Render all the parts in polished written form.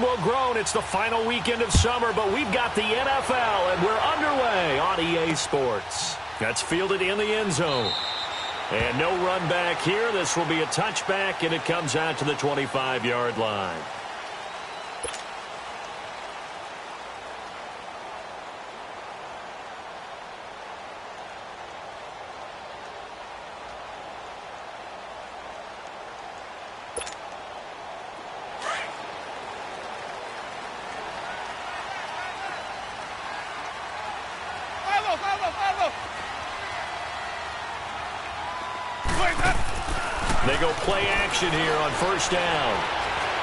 well, grown. It's the final weekend of summer, but we've got the NFL, and we're underway on EA Sports. That's fielded in the end zone. And no run back here. This will be a touchback, and it comes out to the 25-yard line. They go play action here on first down.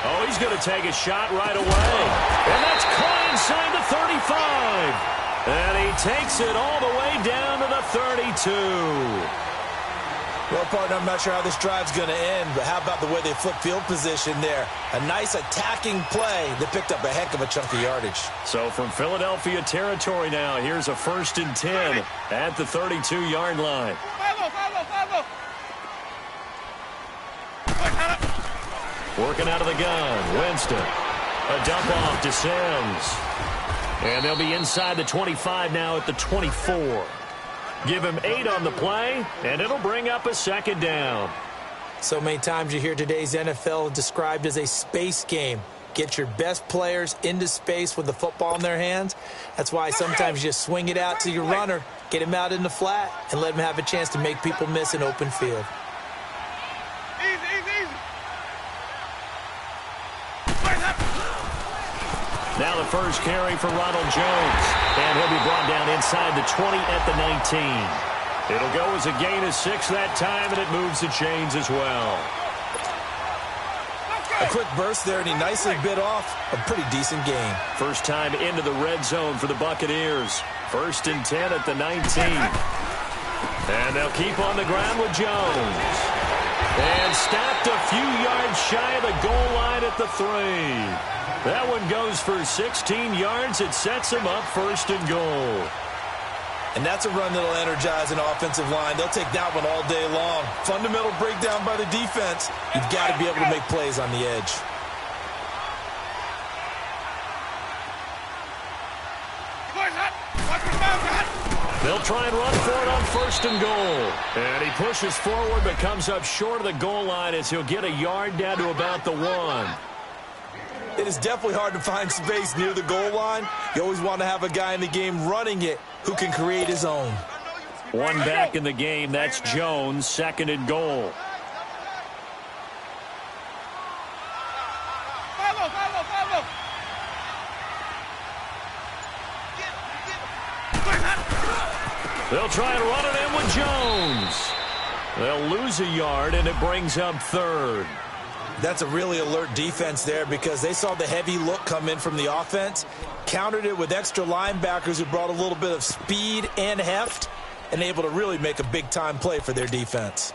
Oh, he's going to take a shot right away. And that's caught inside the 35. And he takes it all the way down to the 32. Well, partner, I'm not sure how this drive's going to end, but how about the way they flip field position there? A nice attacking play that picked up a heck of a chunk of yardage. So from Philadelphia territory now, here's a 1st and 10 at the 32-yard line. Working out of the gun, Winston. A dump off to Sims. And they'll be inside the 25 now at the 24. Give him 8 on the play, and it'll bring up a 2nd down. So many times you hear today's NFL described as a space game. Get your best players into space with the football in their hands. That's why sometimes you just swing it out to your runner, get him out in the flat, and let him have a chance to make people miss an open field. Now the first carry for Ronald Jones. And he'll be brought down inside the 20 at the 19. It'll go as a gain of 6 that time, and it moves the chains as well. A quick burst there, and he nicely bit off a pretty decent gain. First time into the red zone for the Buccaneers. 1st and 10 at the 19. And they'll keep on the ground with Jones. And stopped a few yards shy of the goal line at the 3. That one goes for 16 yards. It sets him up 1st and goal. And that's a run that'll energize an offensive line. They'll take that one all day long. Fundamental breakdown by the defense. You've got to be able to make plays on the edge. They'll try and run for it on 1st and goal. And he pushes forward but comes up short of the goal line as he'll get a yard down to about the 1. It is definitely hard to find space near the goal line. You always want to have a guy in the game running it who can create his own. One back in the game. That's Jones, 2nd and goal. They'll try and run it in with Jones. They'll lose a yard, and it brings up 3rd. That's a really alert defense there because they saw the heavy look come in from the offense, countered it with extra linebackers who brought a little bit of speed and heft, and able to really make a big-time play for their defense.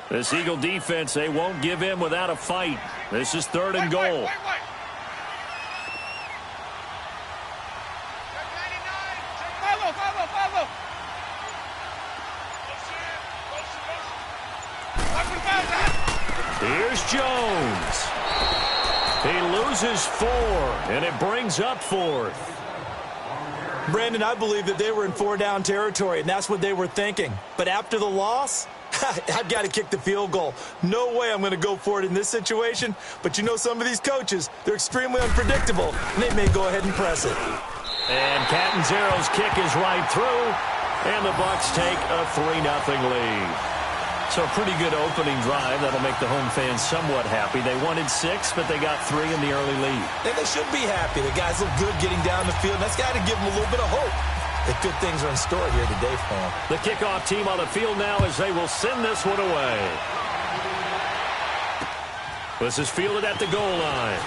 This Eagle defense, they won't give in without a fight. This is 3rd and goal. Here's Jones. He loses 4, and it brings up 4th. Brandon, I believe that they were in 4-down territory, and that's what they were thinking. But after the loss, I've got to kick the field goal. No way I'm going to go for it in this situation. But you know some of these coaches, they're extremely unpredictable, and they may go ahead and press it. And Catanzaro's kick is right through, and the Bucs take a 3-0 lead. So a pretty good opening drive. That'll make the home fans somewhat happy. They wanted 6, but they got 3 in the early lead. And they should be happy. The guys look good getting down the field. That's got to give them a little bit of hope that good things are in store here today for them. The kickoff team on the field now as they will send this one away. This is fielded at the goal line.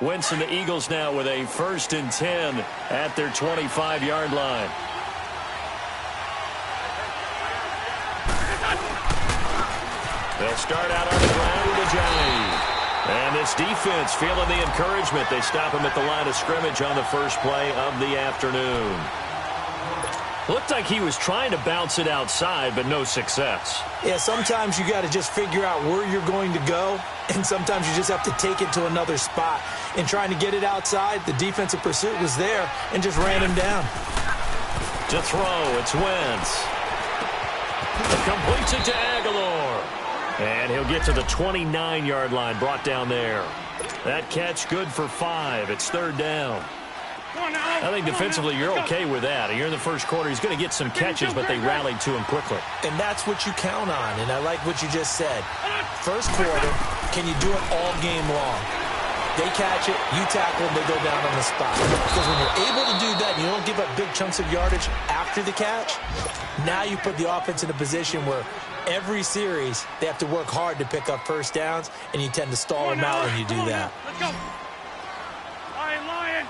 Winston, the Eagles now with a 1st and 10 at their 25-yard line. They'll start out on the ground. And this defense feeling the encouragement. They stop him at the line of scrimmage on the first play of the afternoon. Looked like he was trying to bounce it outside, but no success. Yeah, sometimes you got to just figure out where you're going to go, and sometimes you just have to take it to another spot. In trying to get it outside, the defensive pursuit was there and just ran him down. To throw, it's Wentz. Completes it to Aguilar. And he'll get to the 29-yard line, brought down there. That catch good for 5. It's third down. I think defensively you're okay with that. You're in the first quarter. He's going to get some catches, but they rallied to him quickly. And that's what you count on, and I like what you just said. First quarter, can you do it all game long? They catch it, you tackle them, they go down on the spot. Because when you're able to do that and you don't give up big chunks of yardage after the catch, now you put the offense in a position where every series they have to work hard to pick up first downs, and you tend to stall them out when you do that. Let's go. Lion.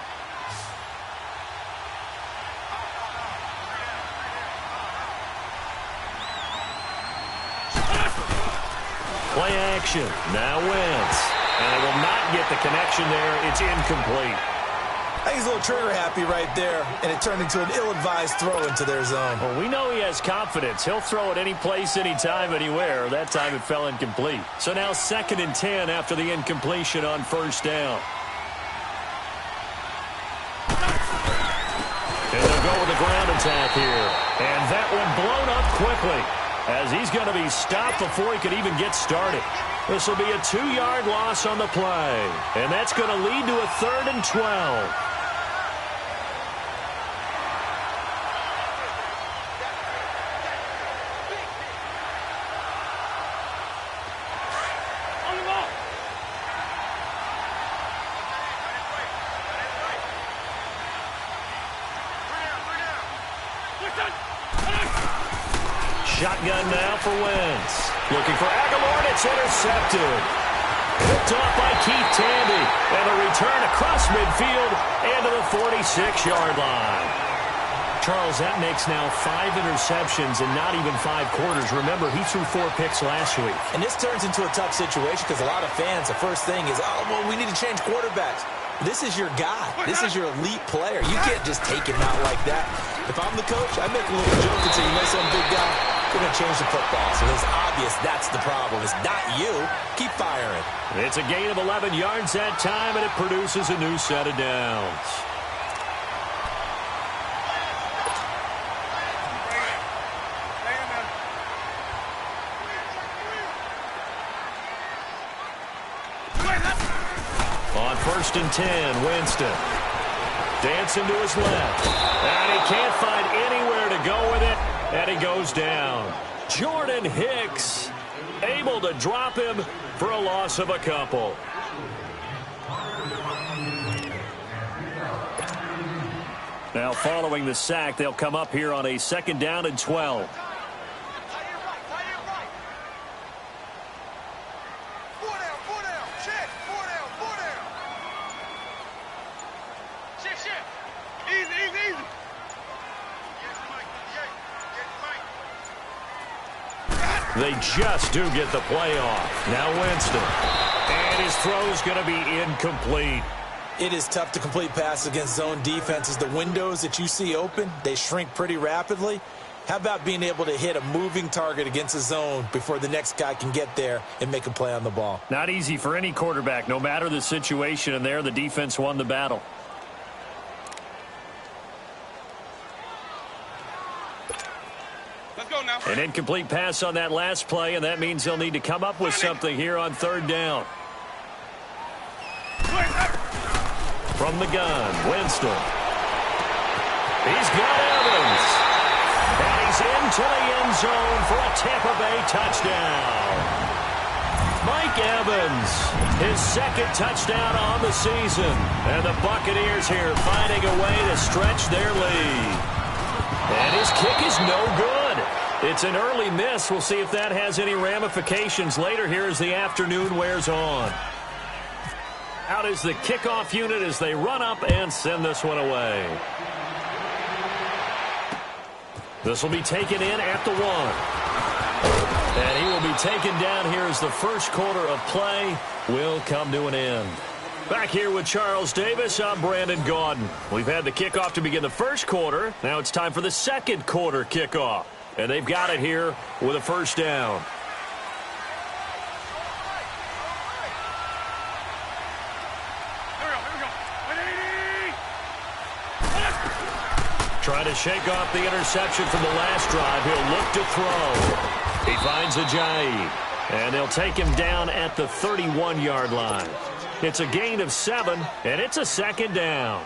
Play action. Now Wentz. And they will not get the connection there. It's incomplete. I think he's a little trigger happy right there, and it turned into an ill-advised throw into their zone. Well, we know he has confidence. He'll throw it any place, anytime, anywhere. That time it fell incomplete. So now 2nd and 10 after the incompletion on first down. And they'll go with the ground attack here. And that one blown up quickly, as he's going to be stopped before he could even get started. This will be a 2-yard loss on the play. And that's going to lead to a 3rd and 12. Shotgun now for Wentz. Looking for Aguilar, and it's intercepted. Picked off by Keith Tandy. And a return across midfield and to the 46-yard line. Charles, that makes now 5 interceptions in not even 5 quarters. Remember, he threw 4 picks last week. And this turns into a tough situation because a lot of fans, the first thing is, oh, well, we need to change quarterbacks. This is your guy. This is your elite player. You can't just take him out like that. If I'm the coach, I make a little joke and say, you know some big guy, we're going to change the football. So it's obvious that's the problem. It's not you. Keep firing. It's a gain of 11 yards that time, and it produces a new set of downs. On 1st and 10, Winston. Dancing to his left. And he can't find anywhere to go with it. And he goes down. Jordan Hicks able to drop him for a loss of a couple. Now following the sack, they'll come up here on a 2nd down and 12. They just do get the play off. Now Winston. And his throw's going to be incomplete. It is tough to complete passes against zone defenses. The windows that you see open, they shrink pretty rapidly. How about being able to hit a moving target against a zone before the next guy can get there and make a play on the ball? Not easy for any quarterback, no matter the situation. And there, the defense won the battle. An incomplete pass on that last play, and that means they'll need to come up with something here on 3rd down. From the gun, Winston. He's got Evans. And he's into the end zone for a Tampa Bay touchdown. Mike Evans, his 2nd touchdown on the season. And the Buccaneers here finding a way to stretch their lead. And his kick is no good. It's an early miss. We'll see if that has any ramifications later here as the afternoon wears on. Out is the kickoff unit as they run up and send this one away. This will be taken in at the 1. And he will be taken down here as the first quarter of play will come to an end. Back here with Charles Davis, I'm Brandon Gaudin. We've had the kickoff to begin the first quarter. Now it's time for the second quarter kickoff. And they've got it here with a first down. Trying to shake off the interception from the last drive. He'll look to throw. He finds Ajayi, and they'll take him down at the 31-yard line. It's a gain of 7, and it's a second down.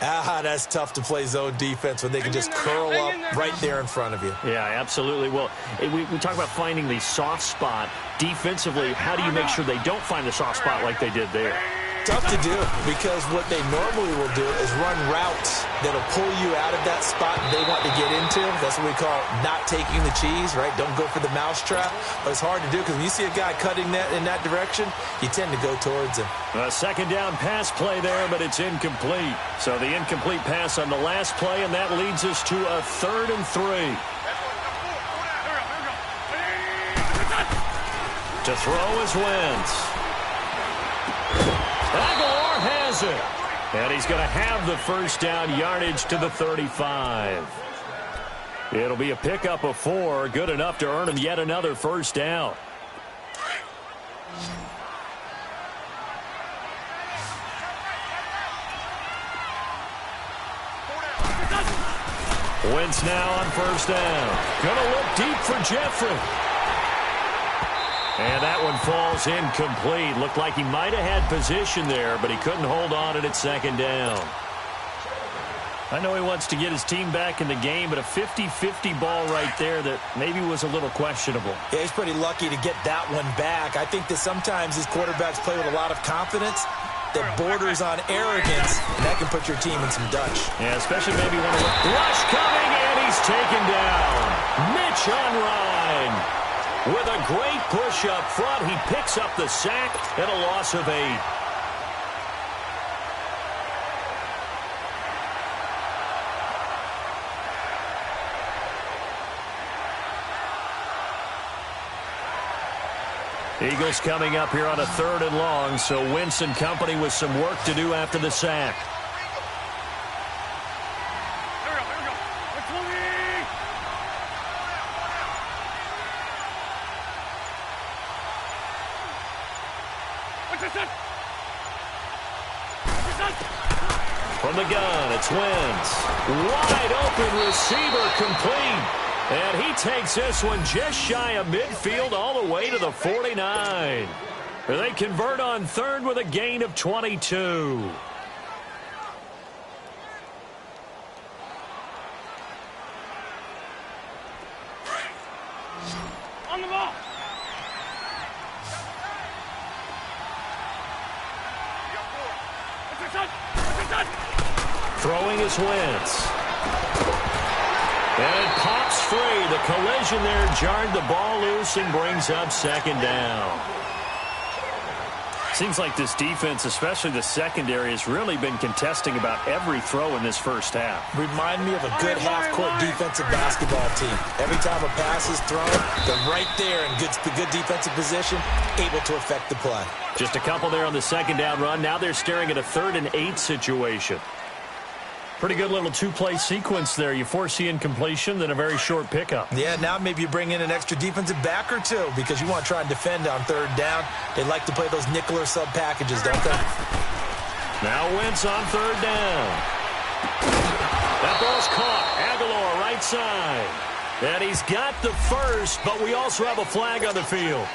That's tough to play zone defense when they can just curl up right there in front of you. Yeah, absolutely. Well, we talk about finding the soft spot. Defensively, how do you make sure they don't find the soft spot like they did there? Tough to do, because what they normally will do is run routes that'll pull you out of that spot they want to get into. That's what we call not taking the cheese, right? Don't go for the mousetrap. But it's hard to do because when you see a guy cutting that in that direction, you tend to go towards him. A second down pass play there, but it's incomplete. So the incomplete pass on the last play, and that leads us to a 3rd and 3. To throw is Wentz. Aguilar has it. And he's going to have the first down yardage to the 35. It'll be a pickup of 4, good enough to earn him yet another first down. Wentz now on first down. Going to look deep for Jeffrey. And that one falls incomplete. Looked like he might have had position there, but he couldn't hold on at second down. I know he wants to get his team back in the game, but a 50-50 ball right there that maybe was a little questionable. Yeah, he's pretty lucky to get that one back. I think that sometimes these quarterbacks play with a lot of confidence that borders on arrogance, and that can put your team in some Dutch. Yeah, especially maybe when a rush coming, and he's taken down. Mitch Unrein. With a great push up front, he picks up the sack and a loss of 8. Eagles coming up here on a 3rd and long, so Wentz and company with some work to do after the sack. From the gun, it's Wentz. Wide open receiver complete. And he takes this one just shy of midfield all the way to the 49. They convert on 3rd with a gain of 22. On the ball. Throwing is Wentz. And it pops free. The collision there jarred the ball loose and brings up second down. Seems like this defense, especially the secondary, has really been contesting about every throw in this first half. Remind me of a good half-court defensive basketball team. Every time a pass is thrown, they're right there in good defensive position, able to affect the play. Just a couple there on the second down run. Now they're staring at a 3rd and 8 situation. Pretty good little 2-play sequence there. You force the incompletion, then a very short pickup. Yeah, now maybe you bring in an extra defensive back or 2 because you want to try and defend on 3rd down. They like to play those nickel or sub packages, don't they? Now Wentz on 3rd down. That ball's caught. Aguilar right side. And he's got the first, but we also have a flag on the field.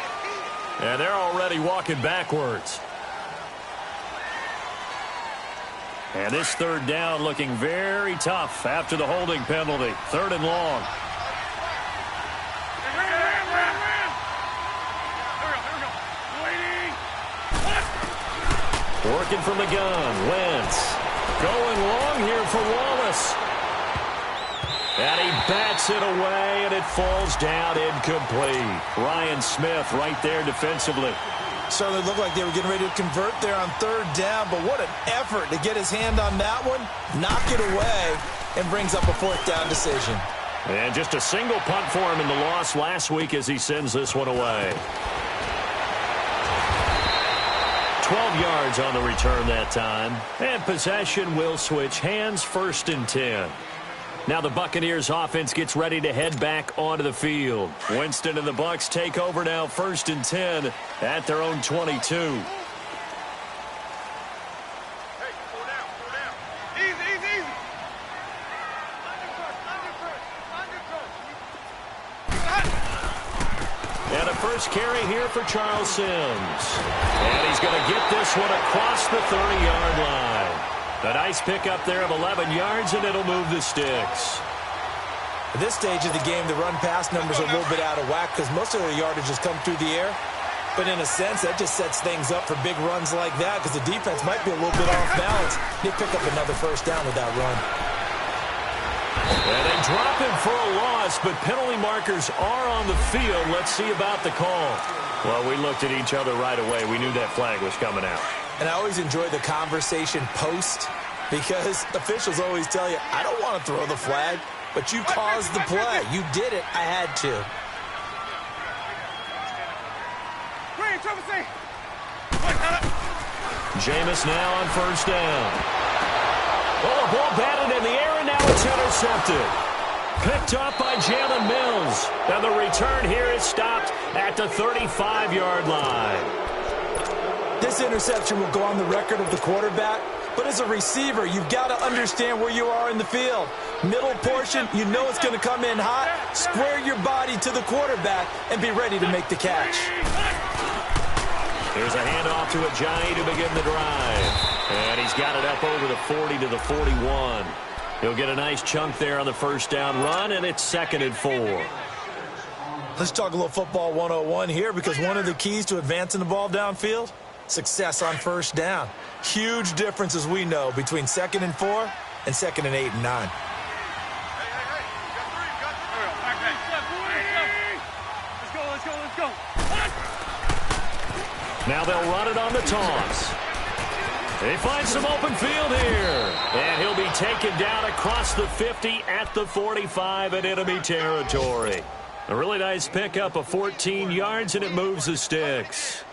And they're already walking backwards. And this 3rd down looking very tough after the holding penalty. 3rd and long. Working from the gun. Wentz going long here for Wallace. And he bats it away, and it falls down incomplete. Ryan Smith right there defensively. Certainly looked like they were getting ready to convert there on 3rd down, but what an effort to get his hand on that one, knock it away, and brings up a 4th down decision. And just a single punt for him in the loss last week as he sends this one away. 12 yards on the return that time. And possession will switch hands, 1st and 10. Now the Buccaneers offense gets ready to head back onto the field. Winston and the Bucs take over now, 1st and 10 at their own 22. And a first carry here for Charles Sims. And he's going to get this one across the 30-yard line. A nice pickup there of 11 yards, and it'll move the sticks. At this stage of the game, the run-pass numbers are a little bit out of whack because most of the yardage has come through the air. But in a sense, that just sets things up for big runs like that because the defense might be a little bit off balance. They pick up another first down with that run. And they drop him for a loss, but penalty markers are on the field. Let's see about the call. Well, we looked at each other right away. We knew that flag was coming out. And I always enjoy the conversation post because officials always tell you, I don't want to throw the flag, but you caused the play. You did it. I had to. Jameis now on first down. Oh, the ball batted in the air, and now it's intercepted. Picked up by Jalen Mills. And the return here is stopped at the 35-yard line. This interception will go on the record of the quarterback, but as a receiver, you've got to understand where you are in the field. Middle portion, you know it's going to come in hot. Square your body to the quarterback and be ready to make the catch. Here's a handoff to Ajayi to begin the drive. And he's got it up over the 40 to the 41. He'll get a nice chunk there on the first down run, and it's 2nd and 4. Let's talk a little football 101 here because one of the keys to advancing the ball downfield, success on first down. Huge difference, as we know, between 2nd and 4 and 2nd and 8 and 9. Let's go. Now they'll run it on the toss. They find some open field here. And he'll be taken down across the 50 at the 45 in enemy territory. A really nice pickup of 14 yards, and it moves the sticks.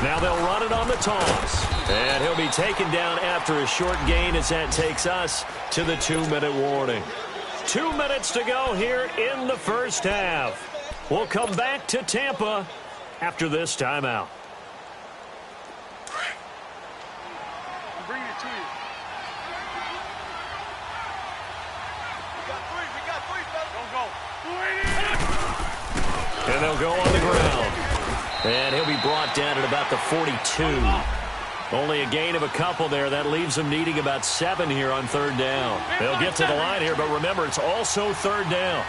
Now they'll run it on the toss. And he'll be taken down after a short gain as that takes us to the 2-minute warning. 2 minutes to go here in the first half. We'll come back to Tampa after this timeout. I'm bringing it to you. We got three, Don't go. And they'll go on the ground. And he'll be brought down at about the 42. Only a gain of a couple there. That leaves them needing about 7 here on 3rd down. They'll get to the line here, but remember, it's also 3rd down.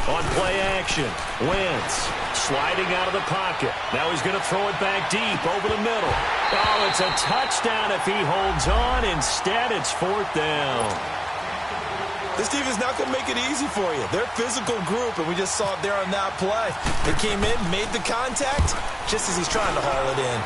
On play action, Wentz sliding out of the pocket. Now he's going to throw it back deep over the middle. Oh, it's a touchdown if he holds on. Instead, it's 4th down. This team is not going to make it easy for you. They're a physical group, and we just saw it there on that play. They came in, made the contact, just as he's trying to haul it in.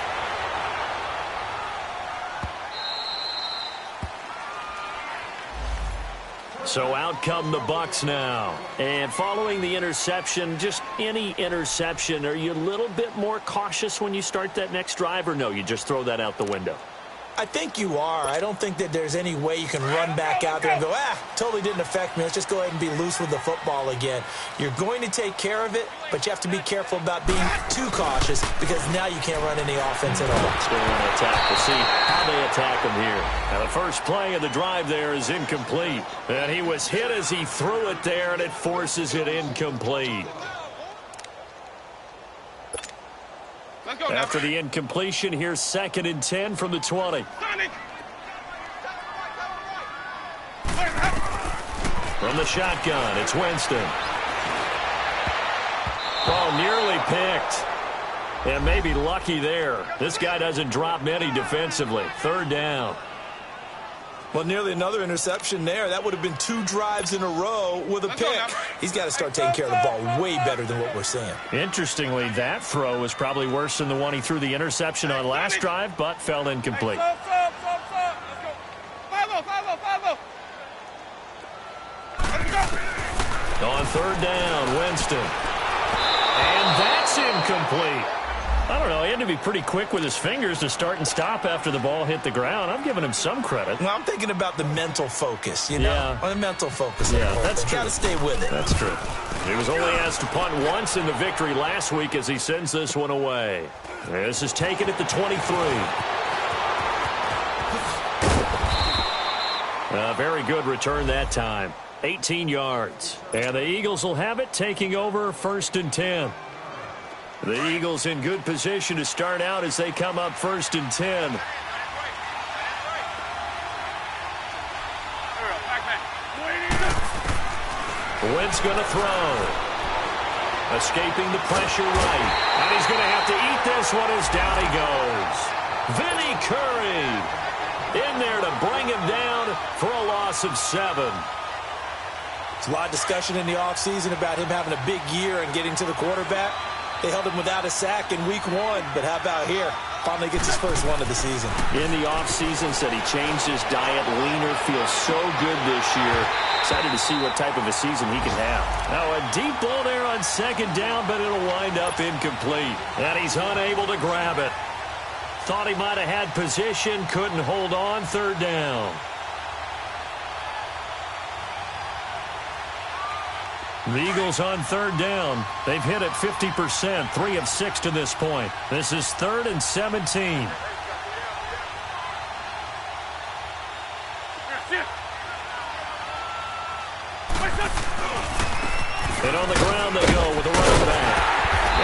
So out come the Bucs now. And following the interception, just any interception, are you a little bit more cautious when you start that next drive, or no, you just throw that out the window? I think you are. I don't think that there's any way you can run back out there and go, totally didn't affect me. Let's just go ahead and be loose with the football again. You're going to take care of it, but you have to be careful about being too cautious because now you can't run any offense at all. Still want to attack. We'll see how they attack him here. Now the first play of the drive there is incomplete. And he was hit as he threw it there, and it forces it incomplete. After the incompletion, here's 2nd and 10 from the 20. From the shotgun, it's Winston. Oh, nearly picked. And maybe lucky there. This guy doesn't drop many defensively. Third down. Well, nearly another interception there. That would have been 2 drives in a row with a pick. He's got to start taking care of the ball way better than what we're seeing. Interestingly, that throw was probably worse than the one he threw the interception on last drive, but fell incomplete. Let's go. On third down, Winston. And that's incomplete. I don't know, he had to be pretty quick with his fingers to start and stop after the ball hit the ground. I'm giving him some credit. Well, I'm thinking about the mental focus, you know? Yeah. On the mental focus. Yeah, that's true. Got to stay with it. That's true. He was only asked to punt once in the victory last week as he sends this one away. This is taken at the 23. A very good return that time. 18 yards. And the Eagles will have it, taking over 1st and 10. The Eagles in good position to start out as they come up 1st and 10. Wentz going to throw. Escaping the pressure right. And he's going to have to eat this one as down he goes. Vinny Curry in there to bring him down for a loss of 7. There's a lot of discussion in the offseason about him having a big year and getting to the quarterback. They held him without a sack in week 1, but how about here? Finally gets his first one of the season. In the offseason, said he changed his diet, leaner, feels so good this year. Excited to see what type of a season he can have. Now a deep ball there on 2nd down, but it'll wind up incomplete. And he's unable to grab it. Thought he might have had position, couldn't hold on. 3rd down. The Eagles on 3rd down. They've hit it 50%, 3 of 6 to this point. This is 3rd and 17. And on the ground they go with a running back.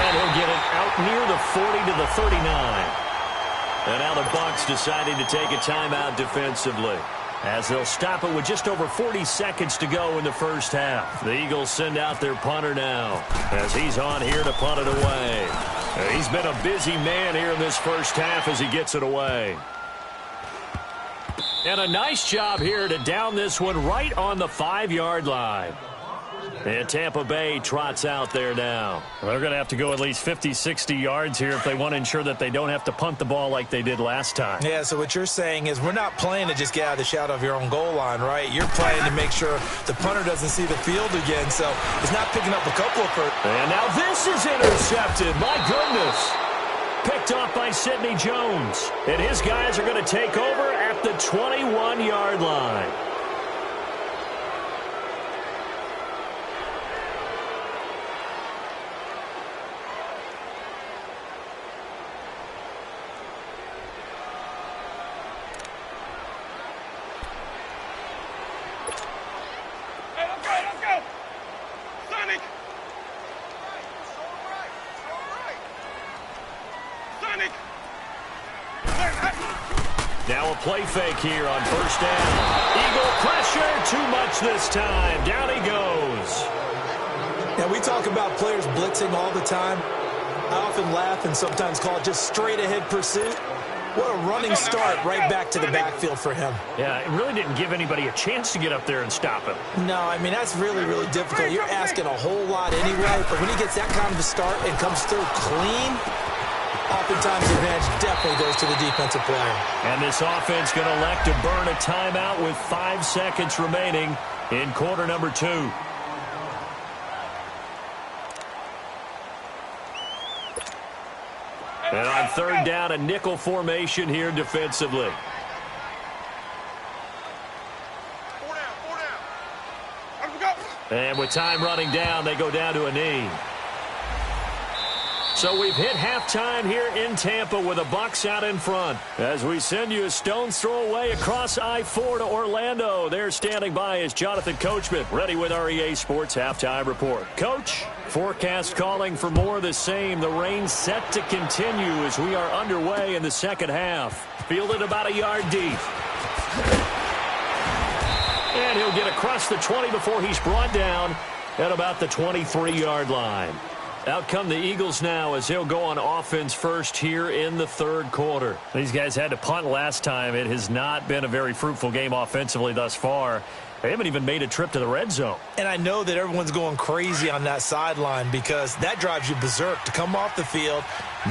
And he'll get it out near the 40 to the 39. And now the Bucs deciding to take a timeout defensively, as they'll stop it with just over 40 seconds to go in the first half. The Eagles send out their punter now, as he's on here to punt it away. He's been a busy man here in this first half as he gets it away. And a nice job here to down this one right on the 5-yard line. And Tampa Bay trots out there now. They're going to have to go at least 50, 60 yards here if they want to ensure that they don't have to punt the ball like they did last time. Yeah, so what you're saying is we're not playing to just get out of the shadow of your own goal line, right? You're playing to make sure the punter doesn't see the field again, so he's not picking up a couple of first. And now this is intercepted. My goodness. Picked off by Sidney Jones. And his guys are going to take over at the 21-yard line. Now a play fake here on 1st down. Eagle pressure, too much this time. Down he goes. Now, we talk about players blitzing all the time. I often laugh and sometimes call it just straight-ahead pursuit. What a running start right back to the backfield for him. Yeah, it really didn't give anybody a chance to get up there and stop him. No, I mean, that's really, really difficult. You're asking a whole lot anyway, but when he gets that kind of a start and comes through clean, oftentimes the advantage definitely goes to the defensive player. And this offense going to elect to burn a timeout with 5 seconds remaining in quarter number 2. And on 3rd down, a nickel formation here defensively. 4 down. Let's go. And with time running down, they go down to a knee. So we've hit halftime here in Tampa with the Bucs out in front. As we send you a stone's throw away across I-4 to Orlando. There standing by is Jonathan Coachman, ready with our EA Sports Halftime Report. Coach, forecast calling for more of the same. The rain set to continue as we are underway in the second half. Fielded about a yard deep. And he'll get across the 20 before he's brought down at about the 23-yard line. Out come the Eagles now as he'll go on offense first here in the third quarter. These guys had to punt last time. It has not been a very fruitful game offensively thus far. They haven't even made a trip to the red zone. And I know that everyone's going crazy on that sideline because that drives you berserk to come off the field,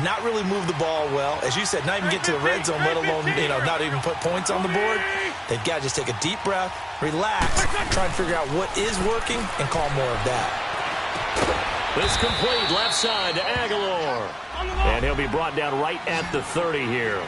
not really move the ball well. As you said, not even get to the red zone, let alone, not even put points on the board. They've got to just take a deep breath, relax, try and figure out what is working, and call more of that. This complete left side to Aguilar. And he'll be brought down right at the 30 here.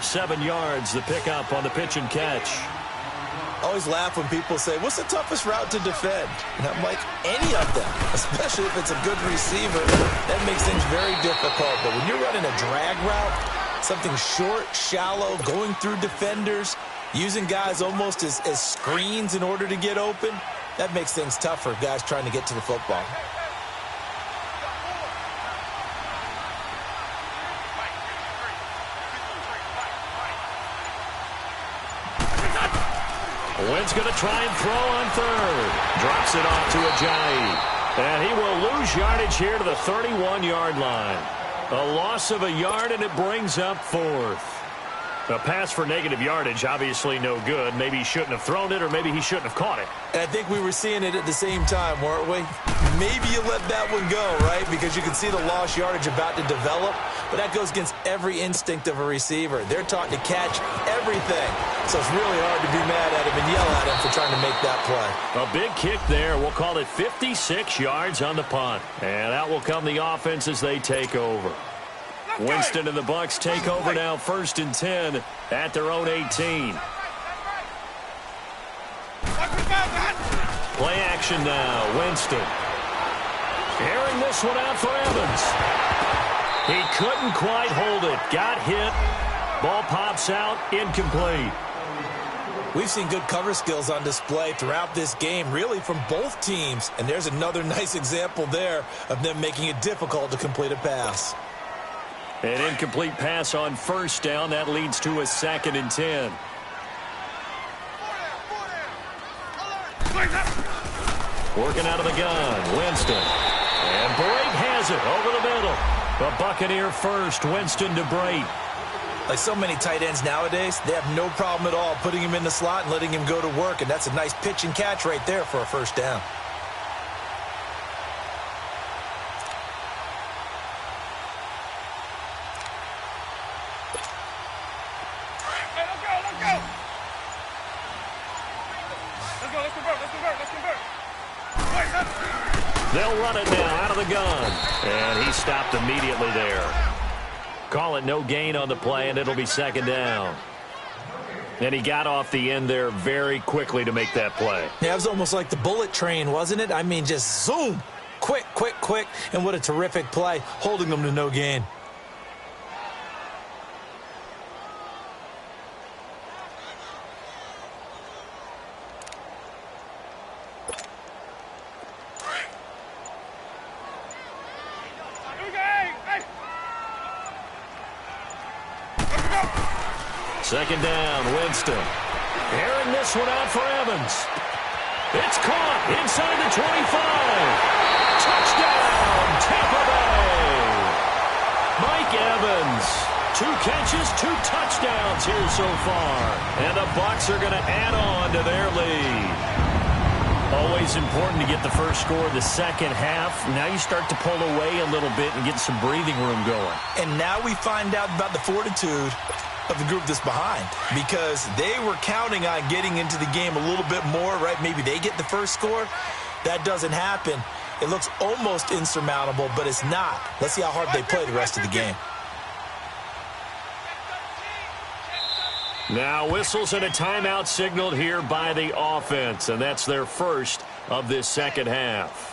7 yards, the pickup on the pitch and catch. I always laugh when people say, what's the toughest route to defend? And I'm like, any of them, especially if it's a good receiver. That makes things very difficult. But when you're running a drag route, something short, shallow, going through defenders, using guys almost as screens in order to get open, that makes things tough for guys trying to get to the football. Wynn's going to try and throw on third. Drops it off to Ajayi. And he will lose yardage here to the 31-yard line. A loss of a yard, and it brings up fourth. A pass for negative yardage, obviously no good. Maybe he shouldn't have thrown it, or maybe he shouldn't have caught it. And I think we were seeing it at the same time, weren't we? Maybe you let that one go, right? Because you can see the lost yardage about to develop. But that goes against every instinct of a receiver. They're taught to catch everything. So it's really hard to be mad at him and yell at him for trying to make that play. A big kick there. We'll call it 56 yards on the punt. And out will come the offense as they take over. Winston and the Bucs take over now, 1st and 10 at their own 18. Play action now, Winston. Airing this one out for Evans. He couldn't quite hold it. Got hit. Ball pops out, incomplete. We've seen good cover skills on display throughout this game, really from both teams. And there's another nice example there of them making it difficult to complete a pass. An incomplete pass on 1st down. That leads to a 2nd and 10. Working out of the gun, Winston. And Brate has it over the middle. The Buccaneer first, Winston to Brate. Like so many tight ends nowadays, they have no problem at all putting him in the slot and letting him go to work. And that's a nice pitch and catch right there for a 1st down. They'll run it now out of the gun. And he stopped immediately there. Call it no gain on the play, and it'll be 2nd down. And he got off the end there very quickly to make that play. Yeah, it was almost like the bullet train, wasn't it? I mean, just zoom. Quick, quick, quick. And what a terrific play, holding them to no gain. Second down, Winston. Airing this one out for Evans. It's caught inside the 25. Touchdown, Tampa Bay. Mike Evans. 2 catches, 2 touchdowns here so far. And the Bucs are going to add on to their lead. Always important to get the first score of the second half. Now you start to pull away a little bit and get some breathing room going. And now we find out about the fortitude of the group that's behind, because they were counting on getting into the game a little bit more, right? Maybe they get the first score. That doesn't happen. It looks almost insurmountable, but it's not. Let's see how hard they play the rest of the game. Now whistles and a timeout signaled here by the offense, and that's their first of this second half.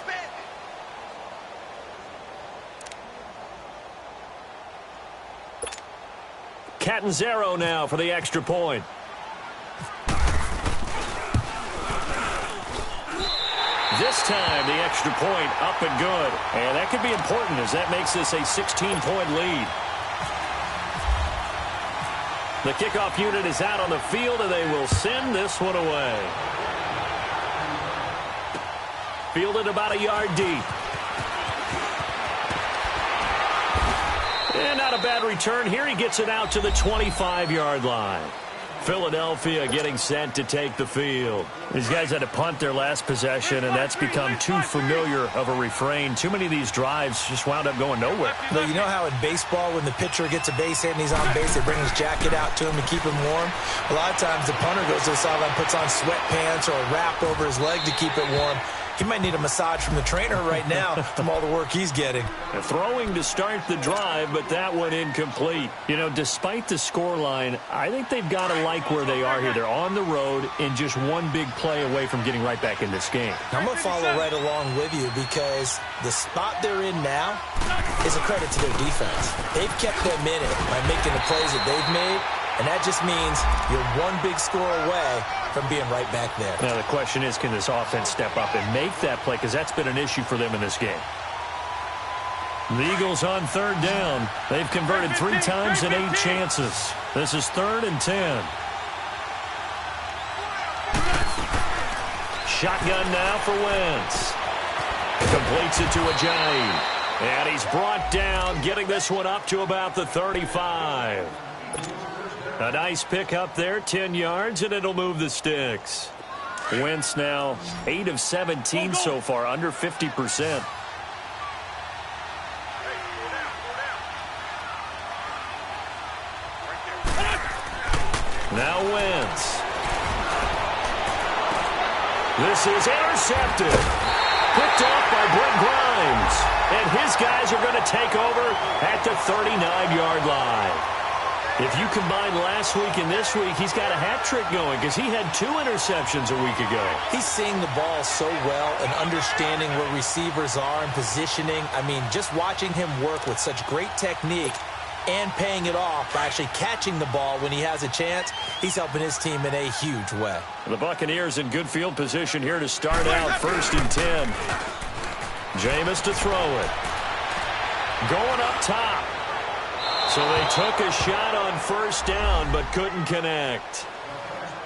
Catanzaro now for the extra point. This time, the extra point up and good. And that could be important as that makes this a 16-point lead. The kickoff unit is out on the field, and they will send this one away. Fielded about a yard deep. And not a bad return here. He gets it out to the 25-yard line. Philadelphia getting set to take the field. These guys had to punt their last possession, and that's become too familiar of a refrain. Too many of these drives just wound up going nowhere. Well, you know how in baseball, when the pitcher gets a base hit and he's on base, they bring his jacket out to him to keep him warm? A lot of times the punter goes to the sideline, puts on sweatpants or a wrap over his leg to keep it warm. He might need a massage from the trainer right now from all the work he's getting. Throwing to start the drive, but that one incomplete. You know, despite the scoreline, I think they've got to like where they are here. They're on the road and just one big play away from getting right back in this game. I'm going to follow right along with you because the spot they're in now is a credit to their defense. They've kept them in it by making the plays that they've made, and that just means you're one big score away from being right back there. Now, the question is, can this offense step up and make that play? Because that's been an issue for them in this game. The Eagles on third down. They've converted 3 times in 8 chances. This is 3rd and 10. Shotgun now for Wentz. Completes it to Ajayi. And he's brought down, getting this one up to about the 35. A nice pick up there, 10 yards, and it'll move the sticks. Wentz now 8 of 17 so far, under 50%. Now Wentz. This is intercepted. Picked off by Brett Grimes. And his guys are going to take over at the 39-yard line. If you combine last week and this week, he's got a hat trick going because he had 2 interceptions a week ago. He's seeing the ball so well and understanding where receivers are and positioning. I mean, just watching him work with such great technique and paying it off by actually catching the ball when he has a chance, he's helping his team in a huge way. The Buccaneers in good field position here to start out 1st and 10. Jameis to throw it. Going up top. So they took a shot on 1st down but couldn't connect.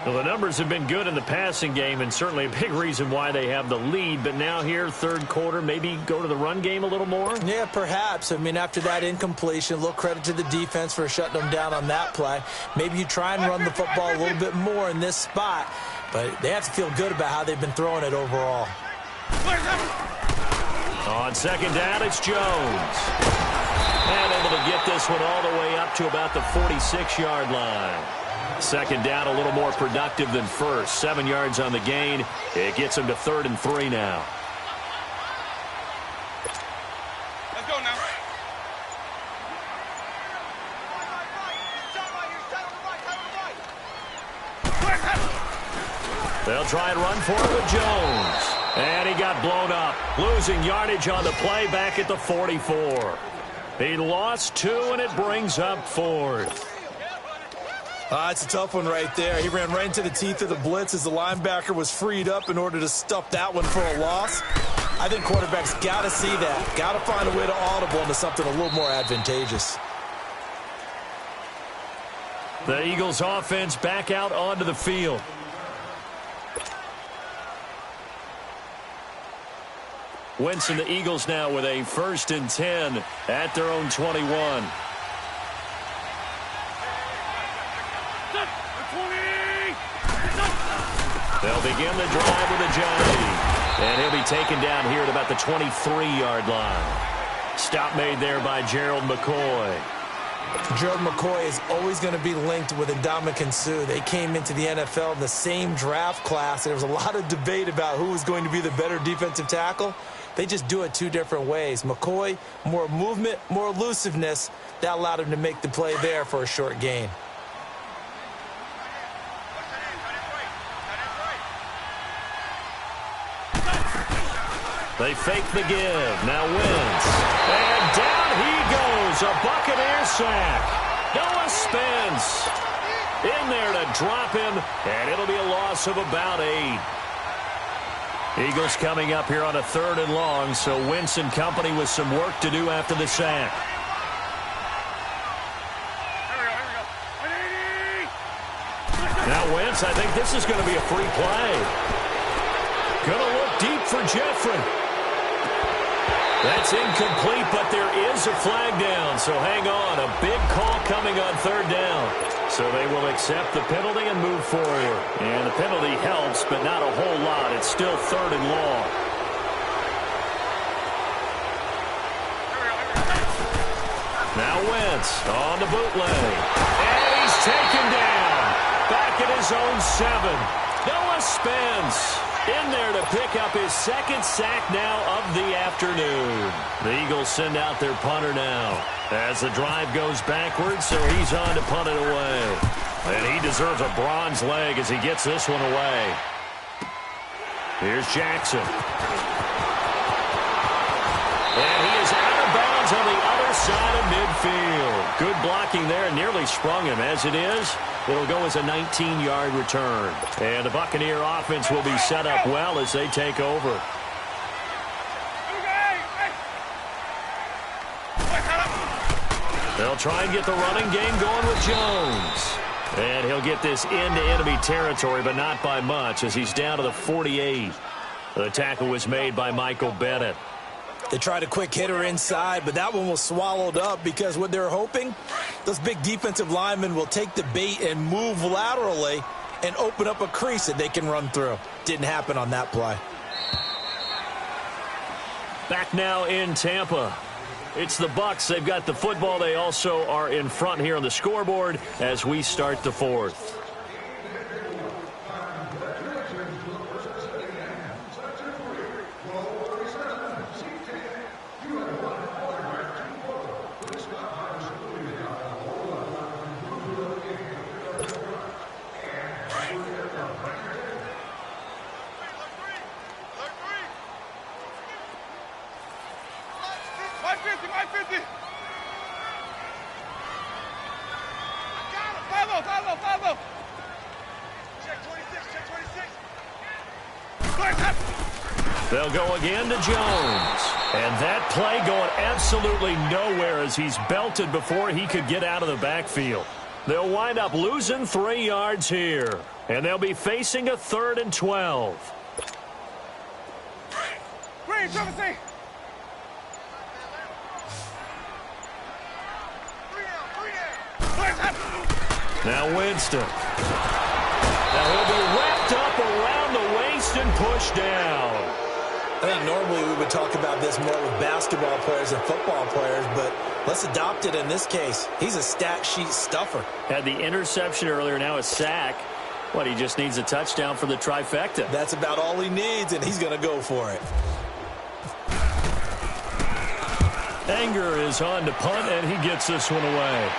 Well, the numbers have been good in the passing game and certainly a big reason why they have the lead. But now here, 3rd quarter, maybe go to the run game a little more? Yeah, perhaps. I mean, after that incompletion, a little credit to the defense for shutting them down on that play. Maybe you try and run the football a little bit more in this spot. But they have to feel good about how they've been throwing it overall. On 2nd down, it's Jones. And able to get this one all the way up to about the 46-yard line. 2nd down, a little more productive than 1st. 7 yards on the gain. It gets him to 3rd and 3 now. Let's go now. They'll try and run for it with Jones. And he got blown up. Losing yardage on the play back at the 44. He lost 2, and it brings up 4th. It's a tough one right there. He ran right into the teeth of the blitz as the linebacker was freed up in order to stuff that one for a loss. I think quarterbacks got to see that. Got to find a way to audible into something a little more advantageous. The Eagles offense back out onto the field. Wentz and the Eagles now with a 1st and 10 at their own 21. They'll begin the drive with Ajayi. And he'll be taken down here at about the 23-yard line. Stop made there by Gerald McCoy. Gerald McCoy is always going to be linked with Ndamukong Suh. They came into the NFL in the same draft class. There was a lot of debate about who was going to be the better defensive tackle. They just do it 2 different ways. McCoy, more movement, more elusiveness. That allowed him to make the play there for a short gain. They fake the give. Now Wentz. And down he goes. A Buccaneer sack. Noah Spence in there to drop him. And it'll be a loss of about 8. Eagles coming up here on a 3rd and long, so Wentz and company with some work to do after the sack. Now Wentz, I think this is going to be a free play. Going to look deep for Jeffrey. That's incomplete, but there is a flag down, so hang on. A big call coming on third down. So they will accept the penalty and move forward. And the penalty helps, but not a whole lot. It's still third and long. Now Wentz on the bootleg. And he's taken down. Back at his own 7. Noah Spence in there to pick up his second sack now of the afternoon. The Eagles send out their punter now as the drive goes backwards, so he's on to punt it away. And he deserves a bronze leg as he gets this one away. Here's Jackson. And he is out of bounds on the other side of midfield. Good blocking there, nearly sprung him. As it is, it'll go as a 19-yard return. And the Buccaneer offense will be set up well as they take over. They'll try and get the running game going with Jones. And he'll get this into enemy territory, but not by much, as he's down to the 48. The tackle was made by Michael Bennett. They tried a quick hitter inside, but that one was swallowed up because what they're hoping, those big defensive linemen will take the bait and move laterally and open up a crease that they can run through. Didn't happen on that play. Back now in Tampa. It's the Bucs. They've got the football. They also are in front here on the scoreboard as we start the fourth. They'll go again to Jones. And that play going absolutely nowhere as he's belted before he could get out of the backfield. They'll wind up losing 3 yards here. And they'll be facing a 3rd and 12. Green, Travis. Now Winston. Now he'll be wrapped up around the waist and pushed down. I think normally we would talk about this more with basketball players and football players, but let's adopt it in this case. He's a stat sheet stuffer. Had the interception earlier, now a sack. What, he just needs a touchdown for the trifecta. That's about all he needs, and he's going to go for it. Anger is on to punt, and he gets this one away.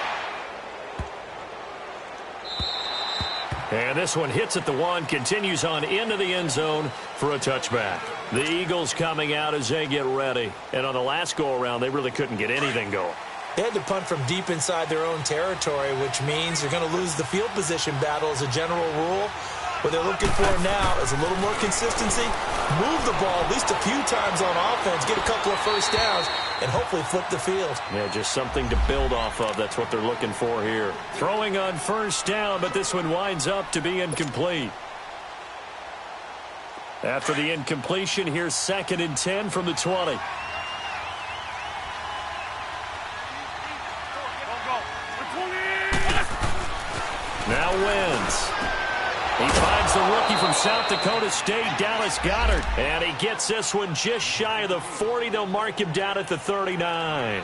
And this one hits at the 1, continues on into the end zone for a touchback. The Eagles coming out as they get ready. And on the last go-around, they really couldn't get anything going. They had to punt from deep inside their own territory, which means they're going to lose the field position battle as a general rule. What they're looking for now is a little more consistency, move the ball at least a few times on offense, get a couple of first downs, and hopefully flip the field. Yeah, just something to build off of. That's what they're looking for here. Throwing on first down, but this one winds up to be incomplete. After the incompletion, here's 2nd and 10 from the 20. Now Wentz. He finds the rookie from South Dakota State, Dallas Goedert. And he gets this one just shy of the 40. They'll mark him down at the 39.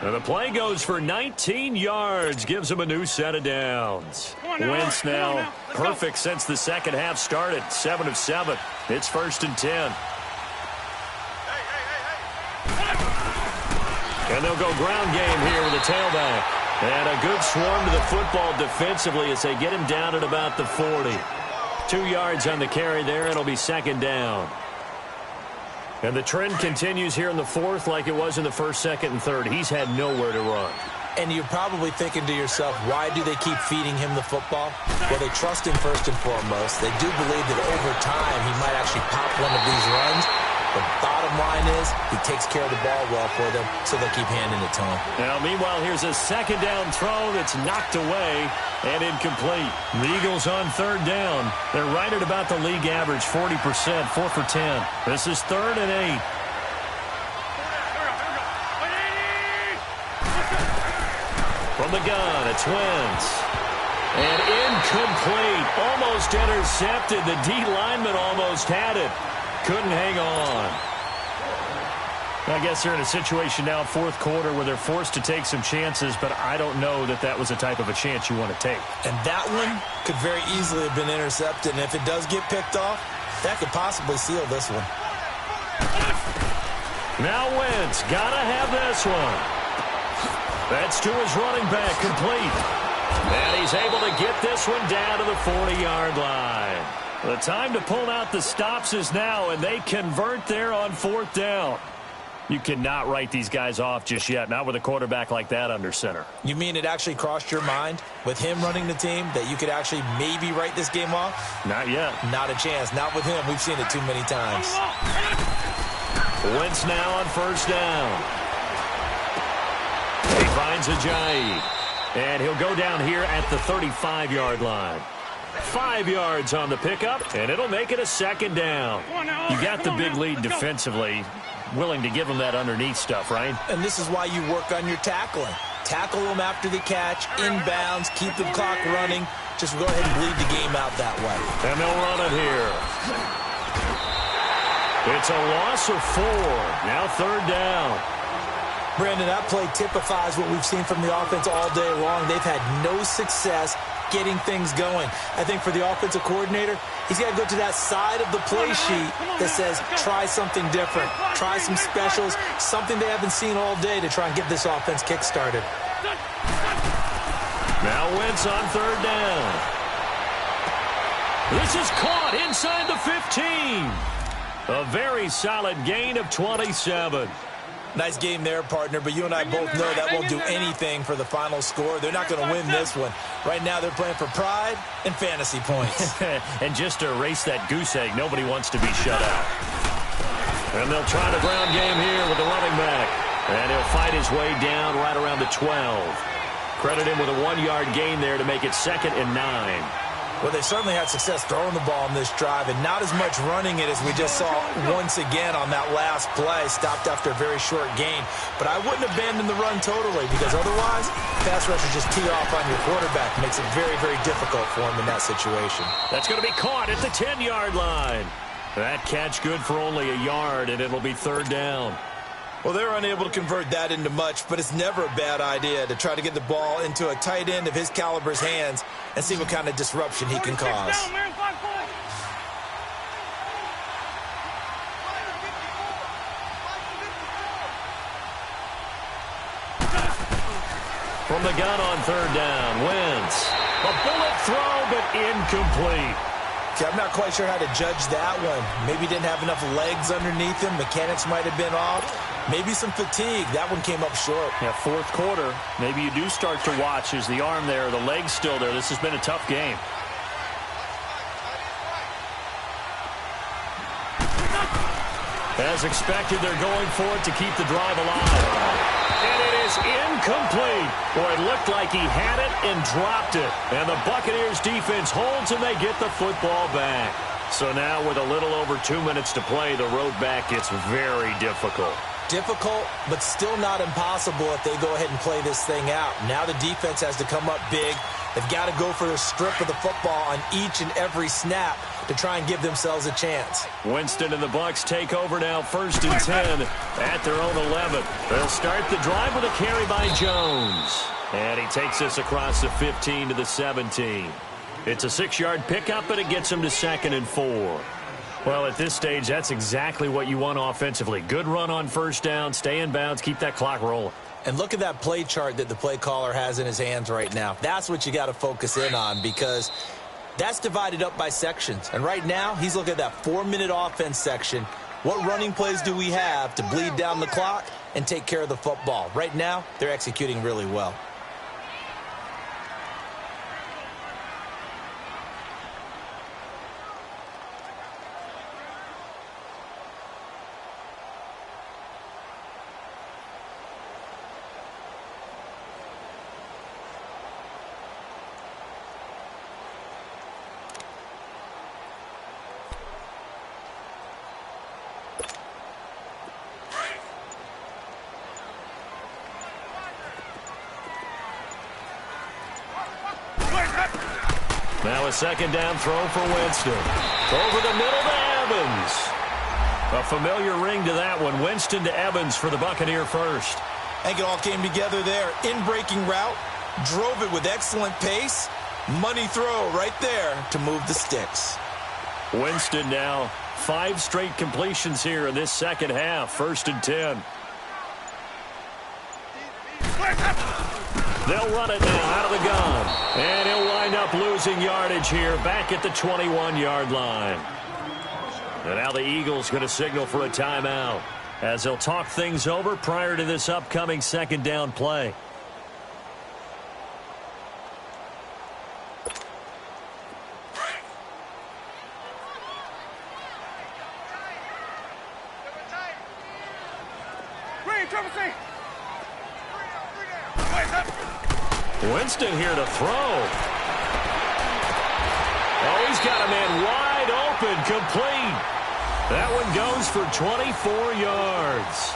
And the play goes for 19 yards. Gives him a new set of downs. Wentz now perfect since the second half started. 7 of 7. It's 1st and 10. And they'll go ground game here with a tailback. And a good swarm to the football defensively as they get him down at about the 40. 2 yards on the carry there. It'll be 2nd down. And the trend continues here in the 4th like it was in the 1st, 2nd, and 3rd. He's had nowhere to run. And you're probably thinking to yourself, why do they keep feeding him the football? Well, they trust him first and foremost. They do believe that over time he might actually pop one of these runs. The bottom line is he takes care of the ball well for them, so they'll keep handing it to him. Now, meanwhile, here's a 2nd down throw that's knocked away and incomplete. The Eagles on 3rd down. They're right at about the league average, 40%, 4 for 10. This is 3rd and 8. the gun, it's Wentz. And incomplete. Almost intercepted. The D lineman almost had it. Couldn't hang on. I guess they're in a situation now, fourth quarter, where they're forced to take some chances, but I don't know that that was the type of a chance you want to take. And that one could very easily have been intercepted. And if it does get picked off, that could possibly seal this one. Now Wentz, gotta have this one. That's to his running back, complete. And he's able to get this one down to the 40-yard line. The time to pull out the stops is now, and they convert there on fourth down. You cannot write these guys off just yet, not with a quarterback like that under center. You mean it actually crossed your mind with him running the team that you could actually maybe write this game off? Not yet. Not a chance. Not with him. We've seen it too many times. Wentz now on first down. He finds Ajayi. And he'll go down here at the 35-yard line. 5 yards on the pickup, and it'll make it a second down. You got the big lead defensively. Willing to give them that underneath stuff, right? And this is why you work on your tackling. Tackle them after the catch, inbounds, keep the clock running. Just go ahead and bleed the game out that way. And they'll run it here. It's a loss of 4. Now third down. Brandon, that play typifies what we've seen from the offense all day long. They've had no success getting things going. I think for the offensive coordinator, he's got to go to that side of the play sheet that says try something different, try some specials, something they haven't seen all day to try and get this offense kick-started. Now Wentz on third down. This is caught inside the 15. A very solid gain of 27. Nice game there, partner, but you and I both know that won't do anything for the final score. They're not going to win this one. Right now, they're playing for pride and fantasy points. And just to erase that goose egg, nobody wants to be shut out. And they'll try the ground game here with the running back. And he'll fight his way down right around the 12. Credit him with a 1-yard gain there to make it 2nd and 9. Well, they certainly had success throwing the ball in this drive, and not as much running it as we just saw once again on that last play. Stopped after a very short gain. But I wouldn't abandon the run totally, because otherwise, pass rushers just tee off on your quarterback. Makes it very, very difficult for him in that situation. That's going to be caught at the 10-yard line. That catch good for only a yard, and it'll be third down. Well, they're unable to convert that into much, but it's never a bad idea to try to get the ball into a tight end of his caliber's hands and see what kind of disruption he can cause. From the gun on third down, Wentz. A bullet throw, but incomplete. See, I'm not quite sure how to judge that one. Maybe didn't have enough legs underneath him. Mechanics might have been off. Maybe some fatigue. That one came up short. Yeah, fourth quarter. Maybe you do start to watch. Is the arm there, the leg's still there? This has been a tough game. As expected, they're going for it to keep the drive alive. And it is incomplete. Boy, it looked like he had it and dropped it. And the Buccaneers defense holds and they get the football back. So now with a little over 2 minutes to play, the road back gets very difficult. Difficult, but still not impossible if they go ahead and play this thing out. Now the defense has to come up big. They've got to go for a strip of the football on each and every snap to try and give themselves a chance. Winston and the Bucs take over now, 1st and 10 at their own 11. They'll start the drive with a carry by Jones. And he takes this across the 15 to the 17. It's a 6-yard pickup, and it gets him to 2nd and 4. Well, at this stage, that's exactly what you want offensively. Good run on first down, stay in bounds, keep that clock rolling. And look at that play chart that the play caller has in his hands right now. That's what you got to focus in on, because that's divided up by sections. And right now, he's looking at that 4-minute offense section. What running plays do we have to bleed down the clock and take care of the football? Right now, they're executing really well. Now a second down throw for Winston. Over the middle to Evans. A familiar ring to that one. Winston to Evans for the Buccaneer first. I think it all came together there. In-breaking route, drove it with excellent pace. Money throw right there to move the sticks. Winston now 5 straight completions here in this second half. 1st and 10. They'll run it now out of the gun. And he'll wind up losing yardage here back at the 21-yard line. And now the Eagles going to signal for a timeout as they'll talk things over prior to this upcoming second down play. Winston here to throw. Oh, he's got a man wide open, complete. That one goes for 24 yards.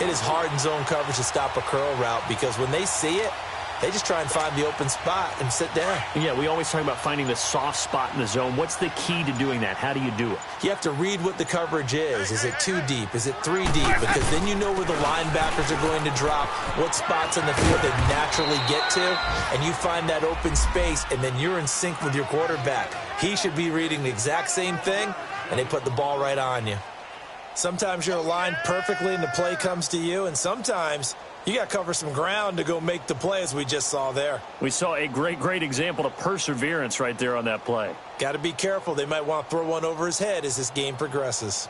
It is hard in zone coverage to stop a curl route because when they see it, they just try and find the open spot and sit down. Yeah, we always talk about finding the soft spot in the zone. What's the key to doing that? How do you do it? You have to read what the coverage is. Is it 2 deep? Is it 3 deep? Because then you know where the linebackers are going to drop, what spots on the field they naturally get to, and you find that open space, and then you're in sync with your quarterback. He should be reading the exact same thing, and they put the ball right on you. Sometimes you're aligned perfectly and the play comes to you, and sometimes you got to cover some ground to go make the play, as we just saw there. We saw a great example of perseverance right there on that play. Got to be careful. They might want to throw one over his head as this game progresses.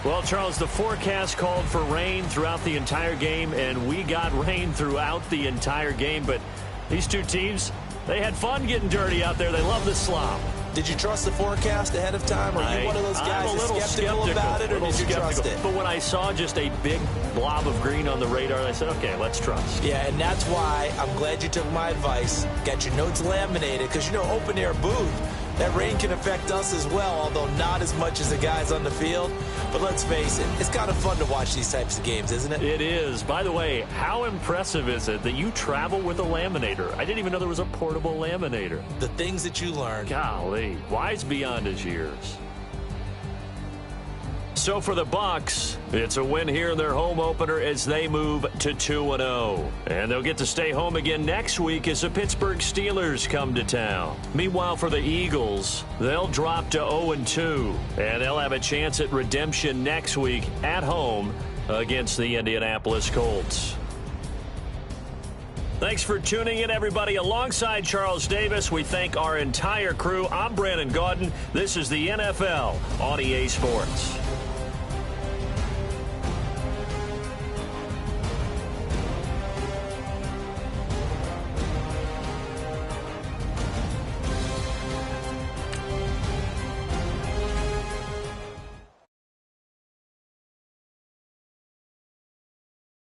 Well, Charles, the forecast called for rain throughout the entire game, and we got rain throughout the entire game. But these two teams, they had fun getting dirty out there. They love the slop. Did you trust the forecast ahead of time? Are you one of those guys I'm a little skeptical about it, or did you trust it? But when I saw just a big blob of green on the radar, I said, okay, let's trust. Yeah, and that's why I'm glad you took my advice. Got your notes laminated, because, you know, open-air booth, that rain can affect us as well, although not as much as the guys on the field. But let's face it, it's kind of fun to watch these types of games, isn't it? It is. By the way, how impressive is it that you travel with a laminator? I didn't even know there was a portable laminator. The things that you learn. Golly, wise beyond his years. So for the Bucs, it's a win here in their home opener as they move to 2-0. And they'll get to stay home again next week as the Pittsburgh Steelers come to town. Meanwhile, for the Eagles, they'll drop to 0-2. And they'll have a chance at redemption next week at home against the Indianapolis Colts. Thanks for tuning in, everybody. Alongside Charles Davis, we thank our entire crew. I'm Brandon Gaudin. This is the NFL on EA Sports.